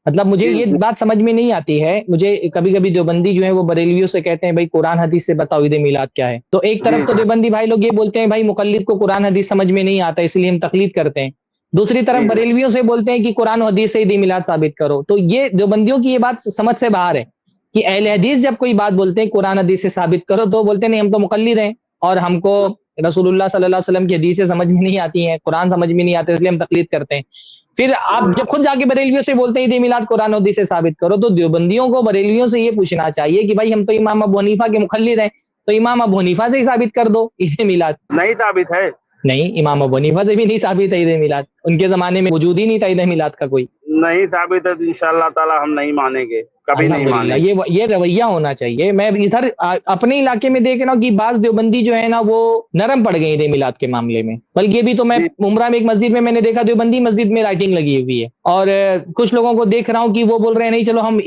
مطلب مجھے یہ بات سمجھ میں نہیں آتی ہے. مجھے کبھی کبھی دیوبندی جو ہے وہ بریلویوں سے کہتے ہیں بھائی قرآن حدیث سے بتاؤ عید میلاد کیا ہے. تو ایک طرف تو دیوبندی بھائی لوگ یہ بولتے ہیں بھائی مقلد کو قرآن حدیث سمجھ میں نہیں آتا اس لیے ہم تقلید کرتے ہیں. دوسری طرف بریلویوں سے بولتے ہیں کہ قرآن و حدیث سے عید میلاد ثابت کرو. تو یہ دیوبندیوں کی یہ بات سمجھ سے باہر ہے کہ اہل حدیث جب کوئی بات بولتے ہیں قرآن حدیث سے ثابت کرو تو بولتے ہیں نہیں ہم تو مقلد ہیں اور ہم کو رسول اللہ صلی اللہ علیہ وسلم کی حدیثیں سمجھ میں نہیں آتی ہیں, قرآن سمجھ میں نہیں آتا اس لیے ہم تقلید کرتے ہیں. پھر آپ جب خود جا کے بریلویوں سے بولتے ہیں عید میلاد قرآن و حدیث سے ثابت کرو, تو دیوبندیوں کو بریلویوں سے یہ پوچھنا چاہیے کہ بھائی ہم تو امام ابو حنیفہ کے مقلد ہیں تو امام ابو حنیفہ سے ہی ثابت کر دو عید میلاد. نہیں ثابت ہے, نہیں امام ابو حنیفہ سے بھی نہیں ثابت ہے عید میلاد. ان کے زمانے میں وجود ہی نہیں تھا عید میلاد کا کوئی. نہیں ثابت ہے تو انشاءاللہ تعالی ہم نہیں مانیں گے, کبھی نہیں مانیں گے. یہ رویہ ہونا چاہیے. میں ادھر اپنے علاقے میں دیکھ رہا ہوں کہ بعض دیوبندی جو ہے نا وہ نرم پڑ گئے عید میلاد کے معاملے میں. بلکہ بھی تو میں عمرہ میں ایک مسجد میں نے دیکھا دیوبندی مسجد میں رائٹنگ لگی ہوئی ہے اور کچھ لوگوں کو دیکھ رہا ہوں کہ وہ بول رہے ہیں نہیں چلو ہم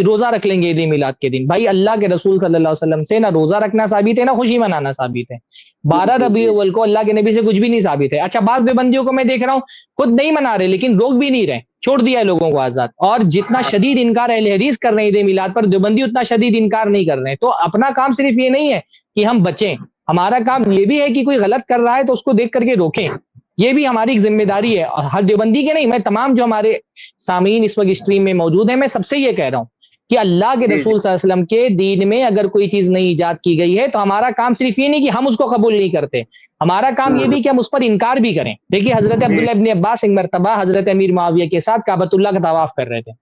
روزہ رکھ لیں گے عید میلاد کے دن. بھائی اللہ کے رسول صلی اللہ علیہ وسلم سے نہ روزہ رکھنا ثابت ہے نہ خوشی منانا ثابت ہے. 12 ربیع الاول کو اللہ کے نبی سے کچھ بھی نہیں ثابت ہے. اچھا بعض دیوبندیوں کو میں دیکھ رہا ہوں خود نہیں منا رہے لیکن روک بھی نہیں رہے, چھوڑ دیا ہے لوگوں کو آزاد. اور جتنا شدید انکار اہل حدیث کر رہے ہیں عید میلاد پر, دیوبندی اتنا شدید انکار نہیں کر رہے ہیں. تو اپنا کام صرف یہ نہیں ہے کہ ہم بچیں, ہمارا کام یہ بھی ہے کہ کوئی غلط کر رہا ہے تو اس کو دیکھ کر کے روکیں. یہ بھی ہماری ایک ذمہ داری ہے. ہر دیوبندی کے نہیں, میں تمام جو ہمارے سامعین اس وقت اسٹریم میں موجود ہیں میں سب سے یہ کہہ رہا ہوں کہ اللہ کے رسول صلی اللہ علیہ وسلم کے دین میں اگر کوئی چیز نئی ایجاد کی گئی ہے تو ہمارا کام صرف یہ نہیں کہ ہم اس کو قبول نہیں کرتے, ہمارا کام یہ بھی کہ ہم اس پر انکار بھی کریں. دیکھیے حضرت عبداللہ ابن عباس ایک مرتبہ حضرت امیر معاویہ کے ساتھ کعبۃ اللہ کا طواف کر رہے تھے.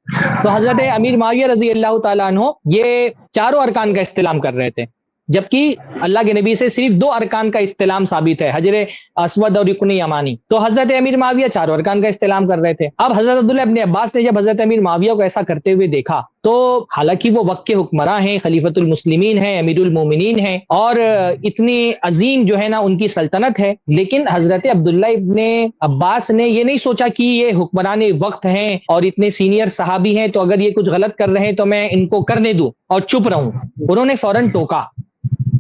تو حضرت امیر معاویہ رضی اللہ تعالیٰ عنہ یہ چاروں ارکان کا استلام کر رہے تھے, جبکہ اللہ کے نبی سے صرف 2 ارکان کا استلام ثابت ہے, حجر اسود اور رکن یمانی. تو حضرت امیر معاویہ چاروں ارکان کا استلام کر رہے تھے. اب حضرت عبداللہ ابن عباس نے جب حضرت امیر معاویہ کو ایسا کرتے ہوئے دیکھا تو حالانکہ وہ وقت کے حکمراں ہیں, خلیفۃ المسلمین ہیں, امیر المومنین ہیں اور اتنی عظیم جو ہے نا ان کی سلطنت ہے, لیکن حضرت عبداللہ ابن عباس نے یہ نہیں سوچا کہ یہ حکمران وقت ہیں اور اتنے سینئر صحابی ہیں تو اگر یہ کچھ غلط کر رہے ہیں تو میں ان کو کرنے دوں اور چپ رہوں. انہوں نے فوراً ٹوکا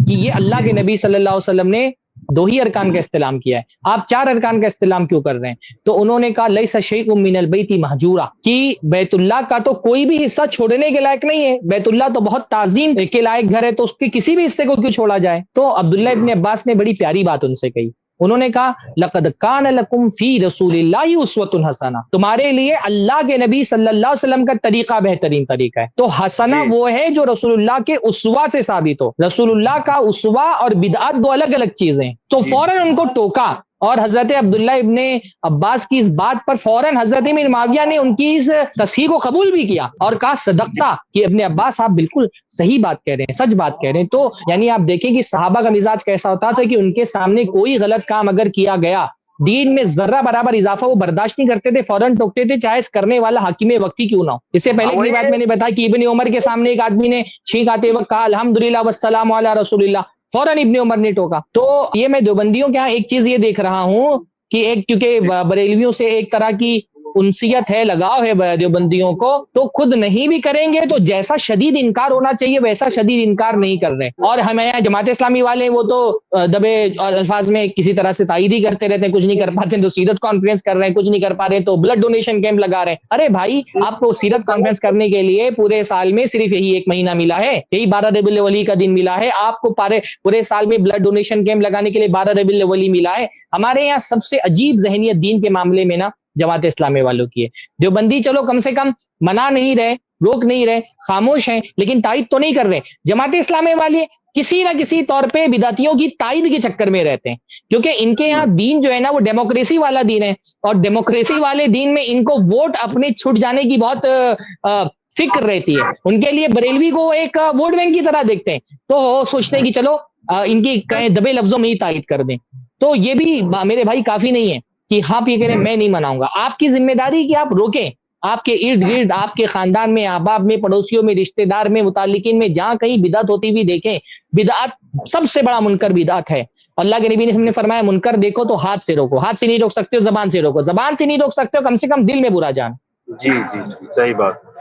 کہ یہ اللہ کے نبی صلی اللہ علیہ وسلم نے 2 ہی ارکان کا استلام کیا ہے, آپ 4 ارکان کا استلام کیوں کر رہے ہیں؟ تو انہوں نے کہا لیس شیء من البیت مہجورا, کہ بیت اللہ کا تو کوئی بھی حصہ چھوڑنے کے لائق نہیں ہے. بیت اللہ تو بہت تعظیم کے لائق گھر ہے تو اس کے کسی بھی حصے کو کیوں چھوڑا جائے؟ تو عبداللہ ابن عباس نے بڑی پیاری بات ان سے کہی. انہوں نے کہا لقد کان لکم فی رسول اللہ اسوۃ حسنہ, تمہارے لیے اللہ کے نبی صلی اللہ علیہ وسلم کا طریقہ بہترین طریقہ ہے. تو حسنہ وہ ہے جو رسول اللہ کے اسوہ سے ثابت ہو. رسول اللہ کا اسوہ اور بدعت 2 الگ الگ چیزیں ہیں. تو فوراً ان کو ٹوکا اور حضرت عبداللہ ابن عباس کی اس بات پر فوراً حضرت امیر معاویہ نے ان کی اس تصحیح کو قبول بھی کیا اور کہا صدقتا, کہ ابن عباس آپ بالکل صحیح بات کہہ رہے ہیں, سچ بات کہہ رہے ہیں. تو یعنی آپ دیکھیں کہ صحابہ کا مزاج کیسا ہوتا تھا کہ ان کے سامنے کوئی غلط کام اگر کیا گیا, دین میں ذرہ برابر اضافہ وہ برداشت نہیں کرتے تھے, فوراً ٹوکتے تھے چاہے اس کرنے والا حاکم وقتی کیوں نہ ہو. اس سے پہلے کی بات میں نے بتایا کہ ابن عمر کے سامنے ایک آدمی نے چھینک آتے وقت کہا الحمدللہ والسلام علی رسول اللہ, فوراً ابن عمر نے ٹوکا. تو یہ میں دیوبندیوں کے ہاں ایک چیز یہ دیکھ رہا ہوں کہ ایک کیونکہ بریلویوں سے ایک طرح کی انسیت ہے, لگاؤ ہے دیوبندیوں کو, تو خود نہیں بھی کریں گے تو جیسا شدید انکار ہونا چاہیے ویسا شدید انکار نہیں کر رہے. اور ہمیں جماعت اسلامی والے وہ تو دبے الفاظ میں کسی طرح سے تائید ہی کرتے رہتے ہیں, کچھ نہیں کر پاتے تو سیرت کانفرنس کر رہے ہیں, کچھ نہیں کر پا رہے تو بلڈ ڈونیشن کیمپ لگا رہے ہیں. ارے بھائی آپ کو سیرت کانفرنس کرنے کے لیے پورے سال میں صرف یہی 1 مہینہ ملا ہے, یہی 12 ربیع الاول کا دن ملا ہے. آپ کو پورے سال میں بلڈ ڈونیشن کیمپ لگانے کے لیے 12 ربیع الاول ملا ہے. ہمارے یہاں سب سے عجیب ذہنیت دین کے معاملے میں نا جماعت اسلامی والوں کی ہے. دیوبندی چلو کم سے کم منع نہیں رہے, روک نہیں رہے, خاموش ہیں, لیکن تائید تو نہیں کر رہے. جماعت اسلامی والے کسی نہ کسی طور پہ بدعتیوں کی تائید کے چکر میں رہتے ہیں, کیونکہ ان کے یہاں دین جو ہے نا وہ ڈیموکریسی والا دین ہے, اور ڈیموکریسی والے دین میں ان کو ووٹ اپنے چھٹ جانے کی بہت فکر رہتی ہے. ان کے لیے بریلوی کو ایک ووٹ بینک کی طرح دیکھتے ہیں, تو وہ سوچتے ہیں کہ چلو ان کی دبے لفظوں میں ہی تائید کر دیں. تو یہ بھی میرے بھائی کافی نہیں ہے کہ آپ یہ کہہ رہے ہیں میں نہیں مناؤں گا. آپ کی ذمہ داری کہ آپ روکیں, آپ کے ارد گرد, آپ کے خاندان میں, احباب میں, پڑوسیوں میں, رشتہ دار میں, متعلقین میں جہاں کہیں بدعت ہوتی ہوئی دیکھیں. بدعت سب سے بڑا منکر بدعت ہے. اللہ کے نبی نے فرمایا منکر دیکھو تو ہاتھ سے روکو, ہاتھ سے نہیں روک سکتے ہو زبان سے روکو, زبان سے نہیں روک سکتے ہو کم سے کم دل میں برا جان. جی صحیح بات.